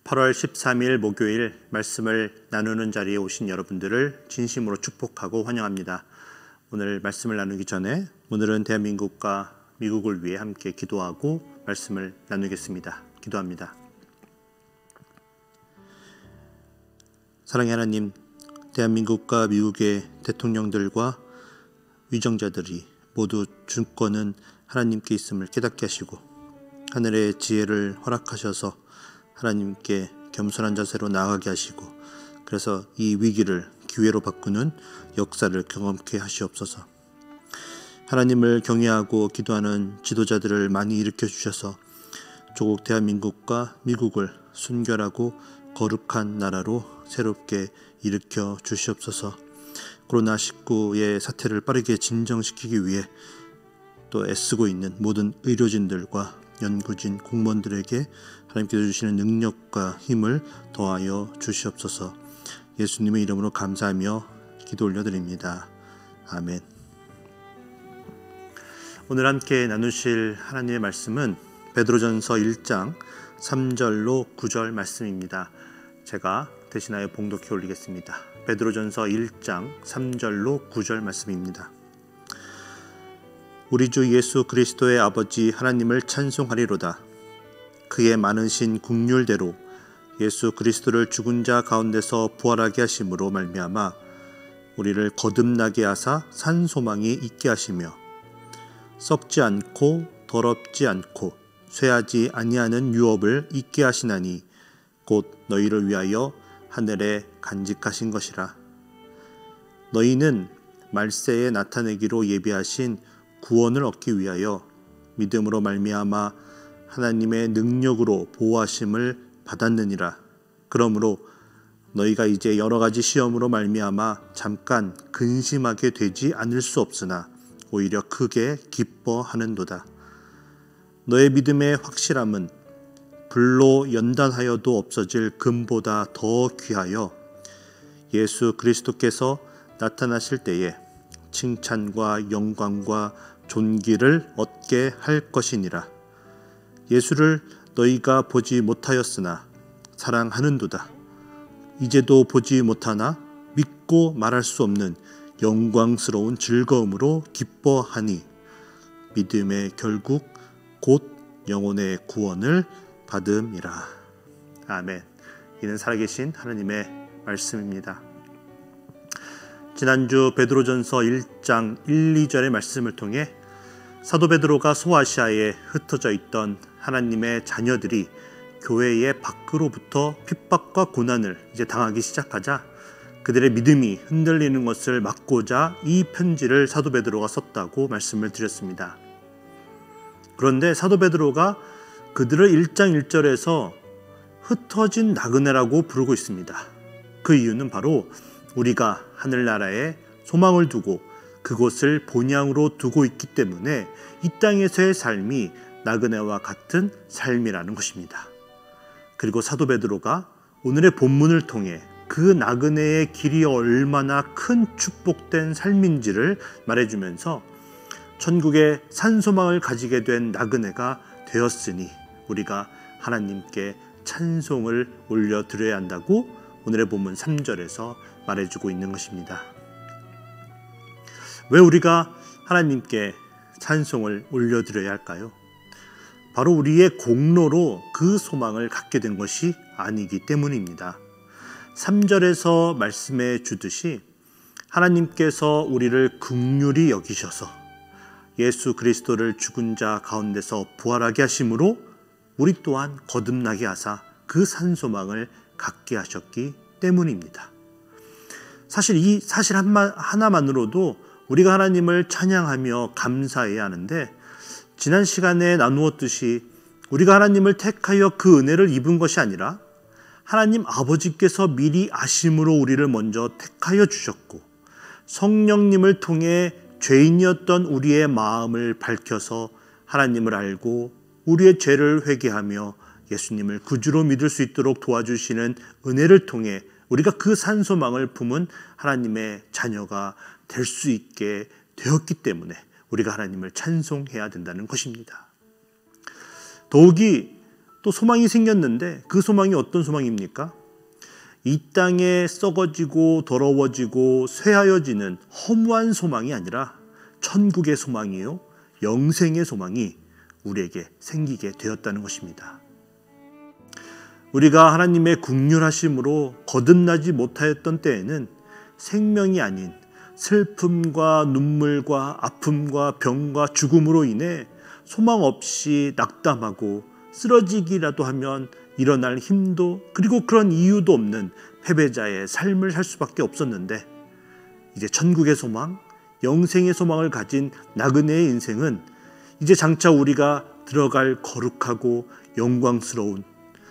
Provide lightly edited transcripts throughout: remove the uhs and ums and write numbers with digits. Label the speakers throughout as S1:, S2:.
S1: 8월 13일 목요일 말씀을 나누는 자리에 오신 여러분들을 진심으로 축복하고 환영합니다. 오늘 말씀을 나누기 전에 오늘은 대한민국과 미국을 위해 함께 기도하고 말씀을 나누겠습니다. 기도합니다. 사랑의 하나님, 대한민국과 미국의 대통령들과 위정자들이 모두 주권은 하나님께 있음을 깨닫게 하시고 하늘의 지혜를 허락하셔서 하나님께 겸손한 자세로 나아가게 하시고 그래서 이 위기를 기회로 바꾸는 역사를 경험케 하시옵소서. 하나님을 경외하고 기도하는 지도자들을 많이 일으켜 주셔서 조국 대한민국과 미국을 순결하고 거룩한 나라로 새롭게 일으켜 주시옵소서. 코로나19의 사태를 빠르게 진정시키기 위해 또 애쓰고 있는 모든 의료진들과 연구진, 공무원들에게 하나님께서 주시는 능력과 힘을 더하여 주시옵소서. 예수님의 이름으로 감사하며 기도 올려드립니다. 아멘. 오늘 함께 나누실 하나님의 말씀은 베드로전서 1장 3절로 9절 말씀입니다. 제가 대신하여 봉독해 올리겠습니다. 베드로전서 1장 3절로 9절 말씀입니다. 우리 주 예수 그리스도의 아버지 하나님을 찬송하리로다. 그의 많으신 긍휼대로 예수 그리스도를 죽은 자 가운데서 부활하게 하심으로 말미암아 우리를 거듭나게 하사 산 소망이 있게 하시며 썩지 않고 더럽지 않고 쇠하지 아니하는 유업을 있게 하시나니 곧 너희를 위하여 하늘에 간직하신 것이라. 너희는 말세에 나타내기로 예비하신 구원을 얻기 위하여 믿음으로 말미암아 하나님의 능력으로 보호하심을 받았느니라. 그러므로 너희가 이제 여러 가지 시험으로 말미암아 잠깐 근심하게 되지 않을 수 없으나 오히려 크게 기뻐하는도다. 너의 믿음의 확실함은 불로 연단하여도 없어질 금보다 더 귀하여 예수 그리스도께서 나타나실 때에 칭찬과 영광과 존귀를 얻게 할 것이니라. 예수를 너희가 보지 못하였으나 사랑하는도다. 이제도 보지 못하나 믿고 말할 수 없는 영광스러운 즐거움으로 기뻐하니 믿음의 결국 곧 영혼의 구원을 받음이라. 아멘. 이는 살아계신 하나님의 말씀입니다. 지난주 베드로전서 1장 1, 2절의 말씀을 통해 사도 베드로가 소아시아에 흩어져 있던 하나님의 자녀들이 교회의 밖으로부터 핍박과 고난을 이제 당하기 시작하자 그들의 믿음이 흔들리는 것을 막고자 이 편지를 사도 베드로가 썼다고 말씀을 드렸습니다. 그런데 사도 베드로가 그들을 1장 1절에서 흩어진 나그네라고 부르고 있습니다. 그 이유는 바로 우리가 하늘나라에 소망을 두고 그곳을 본향으로 두고 있기 때문에 이 땅에서의 삶이 나그네와 같은 삶이라는 것입니다. 그리고 사도 베드로가 오늘의 본문을 통해 그 나그네의 길이 얼마나 큰 축복된 삶인지를 말해주면서 천국의 산소망을 가지게 된 나그네가 되었으니 우리가 하나님께 찬송을 올려드려야 한다고 오늘의 본문 3절에서 말해주고 있는 것입니다. 왜 우리가 하나님께 찬송을 올려드려야 할까요? 바로 우리의 공로로 그 소망을 갖게 된 것이 아니기 때문입니다. 3절에서 말씀해 주듯이 하나님께서 우리를 긍휼히 여기셔서 예수 그리스도를 죽은 자 가운데서 부활하게 하심으로 우리 또한 거듭나게 하사 그 산소망을 갖게 하셨기 때문입니다. 사실 이 사실 하나만으로도 우리가 하나님을 찬양하며 감사해야 하는데 지난 시간에 나누었듯이 우리가 하나님을 택하여 그 은혜를 입은 것이 아니라 하나님 아버지께서 미리 아심으로 우리를 먼저 택하여 주셨고 성령님을 통해 죄인이었던 우리의 마음을 밝혀서 하나님을 알고 우리의 죄를 회개하며 예수님을 구주로 믿을 수 있도록 도와주시는 은혜를 통해 우리가 그 산소망을 품은 하나님의 자녀가 될 수 있게 되었기 때문에 우리가 하나님을 찬송해야 된다는 것입니다. 더욱이 또 소망이 생겼는데 그 소망이 어떤 소망입니까? 이 땅에 썩어지고 더러워지고 쇠하여지는 허무한 소망이 아니라 천국의 소망이요, 영생의 소망이 우리에게 생기게 되었다는 것입니다. 우리가 하나님의 긍휼하심으로 거듭나지 못하였던 때에는 생명이 아닌 슬픔과 눈물과 아픔과 병과 죽음으로 인해 소망 없이 낙담하고 쓰러지기라도 하면 일어날 힘도 그리고 그런 이유도 없는 패배자의 삶을 살 수밖에 없었는데, 이제 천국의 소망, 영생의 소망을 가진 나그네의 인생은 이제 장차 우리가 들어갈 거룩하고 영광스러운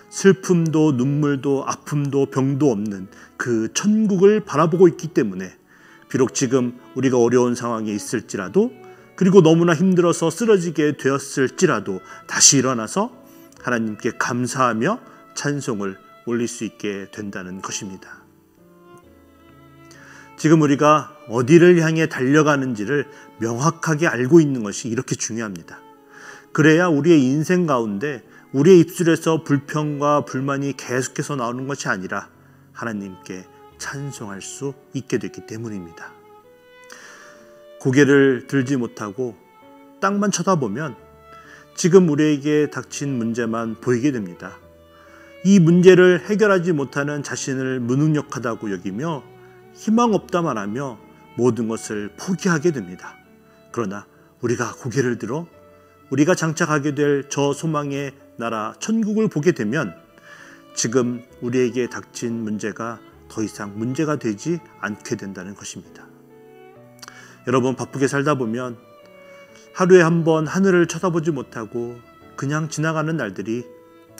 S1: 슬픔도 눈물도 아픔도 병도 없는 그 천국을 바라보고 있기 때문에 비록 지금 우리가 어려운 상황에 있을지라도, 그리고 너무나 힘들어서 쓰러지게 되었을지라도 다시 일어나서 하나님께 감사하며 찬송을 올릴 수 있게 된다는 것입니다. 지금 우리가 어디를 향해 달려가는지를 명확하게 알고 있는 것이 이렇게 중요합니다. 그래야 우리의 인생 가운데 우리의 입술에서 불평과 불만이 계속해서 나오는 것이 아니라 하나님께 찬송할 수 있게 됐기 때문입니다. 고개를 들지 못하고 땅만 쳐다보면 지금 우리에게 닥친 문제만 보이게 됩니다. 이 문제를 해결하지 못하는 자신을 무능력하다고 여기며 희망 없다만 하며 모든 것을 포기하게 됩니다. 그러나 우리가 고개를 들어 우리가 장착하게 될 저 소망의 나라 천국을 보게 되면 지금 우리에게 닥친 문제가 더 이상 문제가 되지 않게 된다는 것입니다. 여러분, 바쁘게 살다 보면 하루에 한 번 하늘을 쳐다보지 못하고 그냥 지나가는 날들이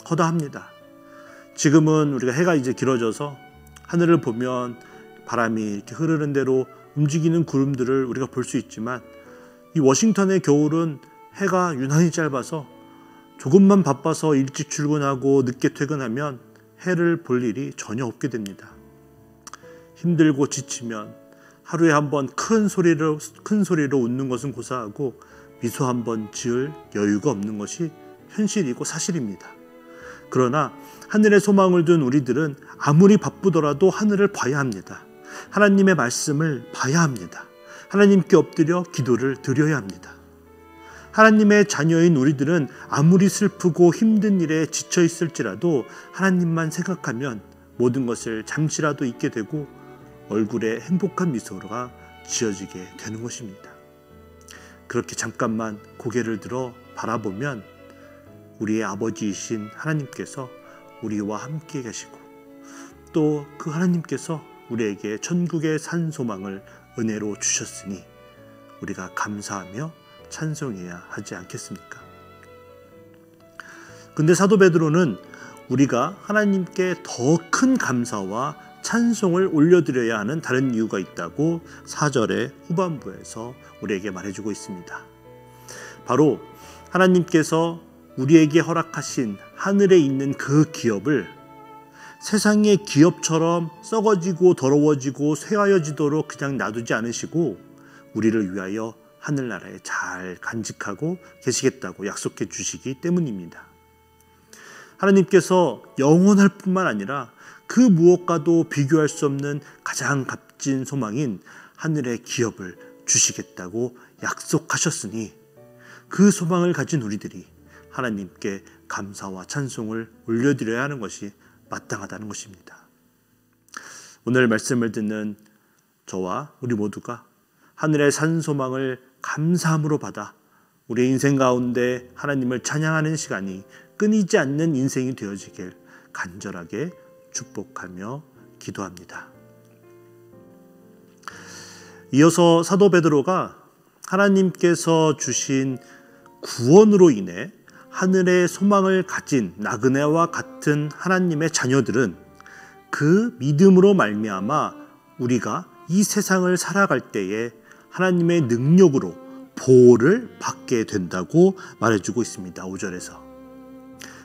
S1: 허다합니다. 지금은 우리가 해가 이제 길어져서 하늘을 보면 바람이 이렇게 흐르는 대로 움직이는 구름들을 우리가 볼 수 있지만, 이 워싱턴의 겨울은 해가 유난히 짧아서 조금만 바빠서 일찍 출근하고 늦게 퇴근하면 해를 볼 일이 전혀 없게 됩니다. 힘들고 지치면 하루에 한 번 큰 소리로 웃는 것은 고사하고 미소 한 번 지을 여유가 없는 것이 현실이고 사실입니다. 그러나 하늘의 소망을 둔 우리들은 아무리 바쁘더라도 하늘을 봐야 합니다. 하나님의 말씀을 봐야 합니다. 하나님께 엎드려 기도를 드려야 합니다. 하나님의 자녀인 우리들은 아무리 슬프고 힘든 일에 지쳐 있을지라도 하나님만 생각하면 모든 것을 잠시라도 잊게 되고 얼굴에 행복한 미소가 지어지게 되는 것입니다. 그렇게 잠깐만 고개를 들어 바라보면 우리의 아버지이신 하나님께서 우리와 함께 계시고, 또 그 하나님께서 우리에게 천국의 산 소망을 은혜로 주셨으니 우리가 감사하며 찬송해야 하지 않겠습니까? 근데 사도 베드로는 우리가 하나님께 더 큰 감사와 찬송을 올려드려야 하는 다른 이유가 있다고 4절의 후반부에서 우리에게 말해주고 있습니다. 바로 하나님께서 우리에게 허락하신 하늘에 있는 그 기업을 세상의 기업처럼 썩어지고 더러워지고 쇠하여지도록 그냥 놔두지 않으시고 우리를 위하여 하늘나라에 잘 간직하고 계시겠다고 약속해 주시기 때문입니다. 하나님께서 영원할 뿐만 아니라 그 무엇과도 비교할 수 없는 가장 값진 소망인 하늘의 기업을 주시겠다고 약속하셨으니 그 소망을 가진 우리들이 하나님께 감사와 찬송을 올려드려야 하는 것이 마땅하다는 것입니다. 오늘 말씀을 듣는 저와 우리 모두가 하늘의 산 소망을 감사함으로 받아 우리의 인생 가운데 하나님을 찬양하는 시간이 끊이지 않는 인생이 되어지길 간절하게 축복하며 기도합니다. 이어서 사도 베드로가 하나님께서 주신 구원으로 인해 하늘의 소망을 가진 나그네와 같은 하나님의 자녀들은 그 믿음으로 말미암아 우리가 이 세상을 살아갈 때에 하나님의 능력으로 보호를 받게 된다고 말해주고 있습니다. 5절에서.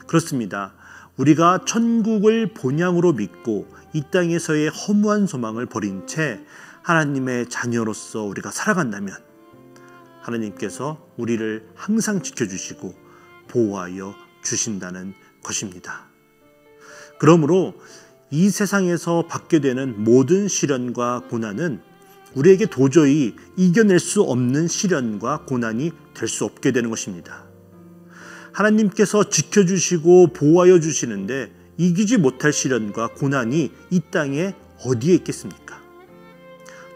S1: 그렇습니다. 우리가 천국을 본향으로 믿고 이 땅에서의 허무한 소망을 버린 채 하나님의 자녀로서 우리가 살아간다면 하나님께서 우리를 항상 지켜주시고 보호하여 주신다는 것입니다. 그러므로 이 세상에서 받게 되는 모든 시련과 고난은 우리에게 도저히 이겨낼 수 없는 시련과 고난이 될 수 없게 되는 것입니다. 하나님께서 지켜주시고 보호하여 주시는데 이기지 못할 시련과 고난이 이 땅에 어디에 있겠습니까?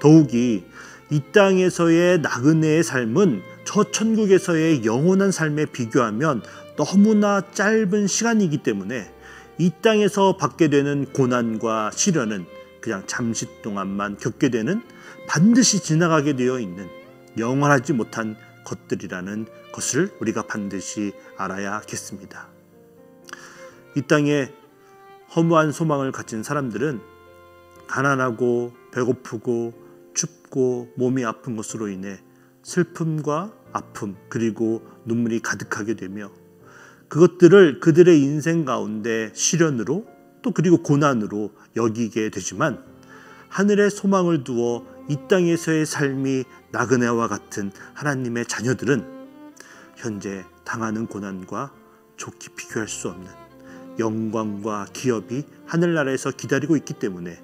S1: 더욱이 이 땅에서의 나그네의 삶은 저 천국에서의 영원한 삶에 비교하면 너무나 짧은 시간이기 때문에 이 땅에서 받게 되는 고난과 시련은 그냥 잠시 동안만 겪게 되는, 반드시 지나가게 되어 있는 영원하지 못한 것들이라는 것을 우리가 반드시 알아야겠습니다. 이 땅에 허무한 소망을 가진 사람들은 가난하고 배고프고 춥고 몸이 아픈 것으로 인해 슬픔과 아픔 그리고 눈물이 가득하게 되며 그것들을 그들의 인생 가운데 시련으로 또 그리고 고난으로 여기게 되지만, 하늘에 소망을 두어 이 땅에서의 삶이 나그네와 같은 하나님의 자녀들은 현재 당하는 고난과 좋게 비교할 수 없는 영광과 기업이 하늘나라에서 기다리고 있기 때문에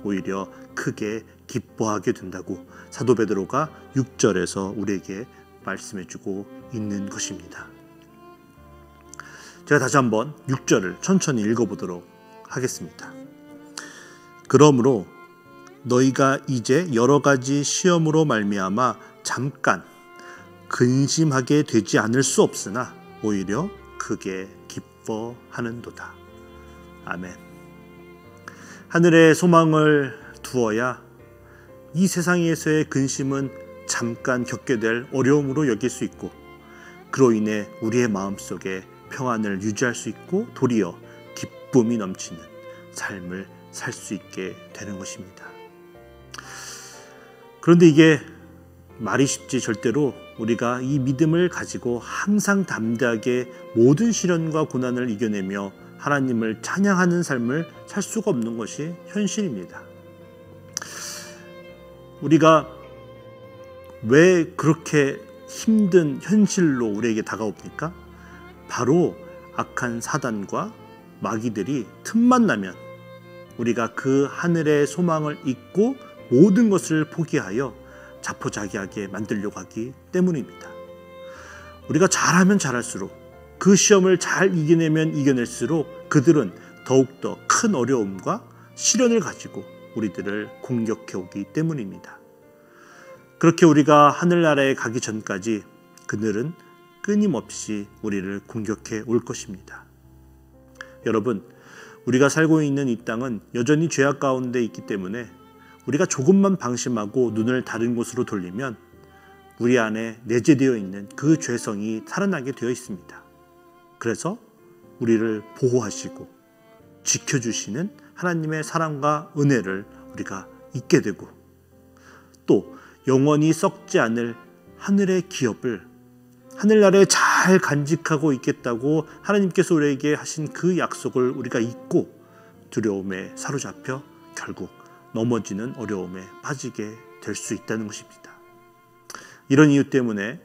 S1: 오히려 크게 기뻐하게 된다고 사도 베드로가 6절에서 우리에게 말씀해주고 있는 것입니다. 제가 다시 한번 6절을 천천히 읽어보도록 하겠습니다. 그러므로 너희가 이제 여러 가지 시험으로 말미암아 잠깐 근심하게 되지 않을 수 없으나 오히려 크게 기뻐하는도다. 아멘. 하늘에 소망을 두어야 이 세상에서의 근심은 잠깐 겪게 될 어려움으로 여길 수 있고, 그로 인해 우리의 마음속에 평안을 유지할 수 있고 도리어 기쁨이 넘치는 삶을 살 수 있게 되는 것입니다. 그런데 이게 말이 쉽지 절대로 우리가 이 믿음을 가지고 항상 담대하게 모든 시련과 고난을 이겨내며 하나님을 찬양하는 삶을 살 수가 없는 것이 현실입니다. 우리가 왜 그렇게 힘든 현실로 우리에게 다가옵니까? 바로 악한 사단과 마귀들이 틈만 나면 우리가 그 하늘의 소망을 잊고 모든 것을 포기하여 자포자기하게 만들려고 하기 때문입니다. 우리가 잘하면 잘할수록, 그 시험을 잘 이겨내면 이겨낼수록 그들은 더욱더 큰 어려움과 시련을 가지고 우리들을 공격해 오기 때문입니다. 그렇게 우리가 하늘나라에 가기 전까지 그들은 끊임없이 우리를 공격해 올 것입니다. 여러분, 우리가 살고 있는 이 땅은 여전히 죄악 가운데 있기 때문에 우리가 조금만 방심하고 눈을 다른 곳으로 돌리면 우리 안에 내재되어 있는 그 죄성이 살아나게 되어 있습니다. 그래서 우리를 보호하시고 지켜주시는 하나님의 사랑과 은혜를 우리가 잊게 되고, 또 영원히 썩지 않을 하늘의 기업을 하늘나라에 잘 간직하고 있겠다고 하나님께서 우리에게 하신 그 약속을 우리가 잊고 두려움에 사로잡혀 결국 넘어지는 어려움에 빠지게 될 수 있다는 것입니다. 이런 이유 때문에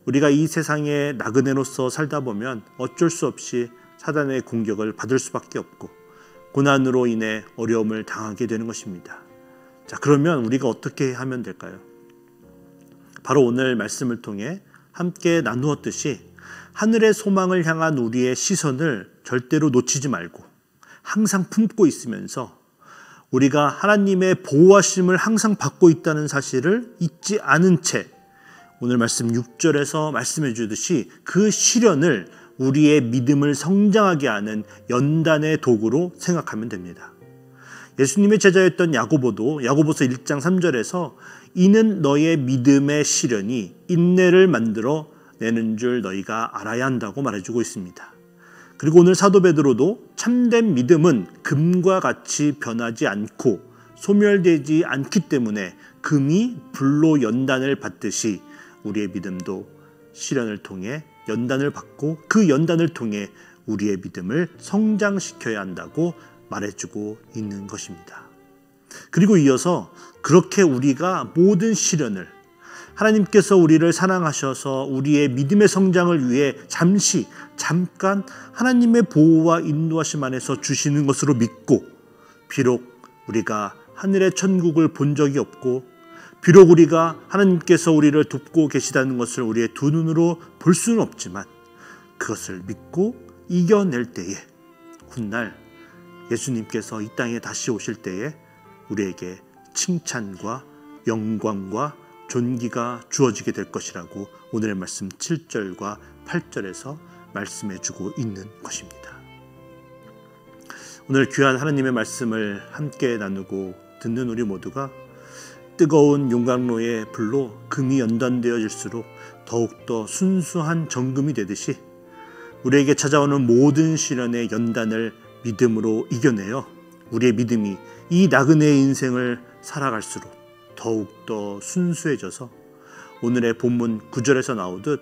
S1: 우리가 이 세상에 나그네로서 살다 보면 어쩔 수 없이 사단의 공격을 받을 수밖에 없고 고난으로 인해 어려움을 당하게 되는 것입니다. 자, 그러면 우리가 어떻게 하면 될까요? 바로 오늘 말씀을 통해 함께 나누었듯이 하늘의 소망을 향한 우리의 시선을 절대로 놓치지 말고 항상 품고 있으면서 우리가 하나님의 보호하심을 항상 받고 있다는 사실을 잊지 않은 채 오늘 말씀 6절에서 말씀해 주듯이 그 시련을 우리의 믿음을 성장하게 하는 연단의 도구로 생각하면 됩니다. 예수님의 제자였던 야고보도 야고보서 1장 3절에서 이는 너의 믿음의 시련이 인내를 만들어 내는 줄 너희가 알아야 한다고 말해주고 있습니다. 그리고 오늘 사도 베드로도 참된 믿음은 금과 같이 변하지 않고 소멸되지 않기 때문에 금이 불로 연단을 받듯이 우리의 믿음도 시련을 통해 연단을 받고 그 연단을 통해 우리의 믿음을 성장시켜야 한다고 말해주고 있는 것입니다. 그리고 이어서 그렇게 우리가 모든 시련을 하나님께서 우리를 사랑하셔서 우리의 믿음의 성장을 위해 잠깐 하나님의 보호와 인도하심 안에서 주시는 것으로 믿고, 비록 우리가 하늘의 천국을 본 적이 없고, 비록 우리가 하나님께서 우리를 돕고 계시다는 것을 우리의 두 눈으로 볼 수는 없지만, 그것을 믿고 이겨낼 때에 훗날 예수님께서 이 땅에 다시 오실 때에 우리에게 칭찬과 영광과 존귀가 주어지게 될 것이라고 오늘의 말씀 7절과 8절에서 말씀해 주고 있는 것입니다. 오늘 귀한 하나님의 말씀을 함께 나누고 듣는 우리 모두가 뜨거운 용광로의 불로 금이 연단되어질수록 더욱더 순수한 정금이 되듯이 우리에게 찾아오는 모든 시련의 연단을 믿음으로 이겨내어 우리의 믿음이 이 나그네의 인생을 살아갈수록 더욱더 순수해져서 오늘의 본문 9절에서 나오듯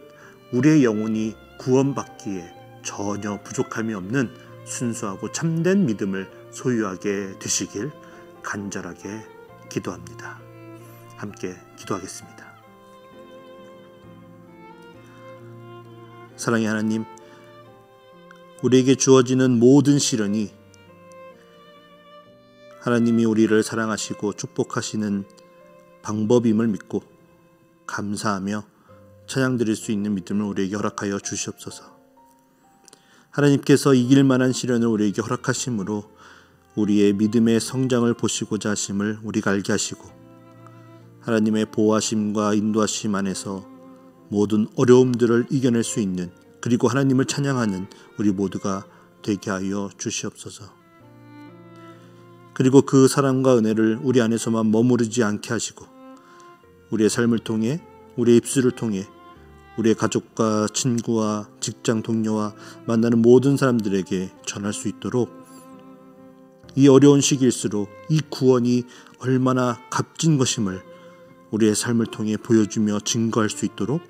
S1: 우리의 영혼이 구원받기에 전혀 부족함이 없는 순수하고 참된 믿음을 소유하게 되시길 간절하게 기도합니다. 함께 기도하겠습니다. 사랑의 하나님, 우리에게 주어지는 모든 시련이 하나님이 우리를 사랑하시고 축복하시는 방법임을 믿고 감사하며 찬양 드릴 수 있는 믿음을 우리에게 허락하여 주시옵소서. 하나님께서 이길 만한 시련을 우리에게 허락하심으로 우리의 믿음의 성장을 보시고자 하심을 우리가 알게 하시고, 하나님의 보호하심과 인도하심 안에서 모든 어려움들을 이겨낼 수 있는, 그리고 하나님을 찬양하는 우리 모두가 되게 하여 주시옵소서. 그리고 그 사랑과 은혜를 우리 안에서만 머무르지 않게 하시고 우리의 삶을 통해, 우리의 입술을 통해 우리의 가족과 친구와 직장 동료와 만나는 모든 사람들에게 전할 수 있도록, 이 어려운 시기일수록 이 구원이 얼마나 값진 것임을 우리의 삶을 통해 보여주며 증거할 수 있도록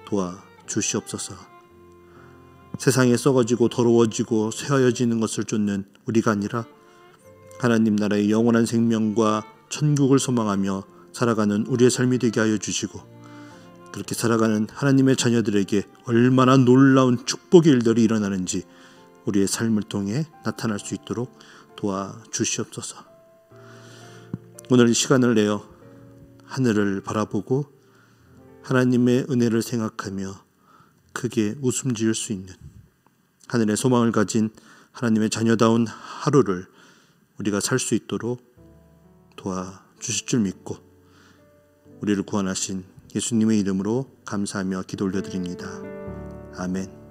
S1: 도와주시옵소서. 세상에 썩어지고 더러워지고 쇠하여지는 것을 쫓는 우리가 아니라 하나님 나라의 영원한 생명과 천국을 소망하며 살아가는 우리의 삶이 되게 하여 주시고, 그렇게 살아가는 하나님의 자녀들에게 얼마나 놀라운 축복의 일들이 일어나는지 우리의 삶을 통해 나타날 수 있도록 도와주시옵소서. 오늘 이 시간을 내어 하늘을 바라보고 하나님의 은혜를 생각하며 크게 웃음 지을 수 있는 하늘의 소망을 가진 하나님의 자녀다운 하루를 우리가 살 수 있도록 도와주실 줄 믿고 우리를 구원하신 예수님의 이름으로 감사하며 기도 올려드립니다. 아멘.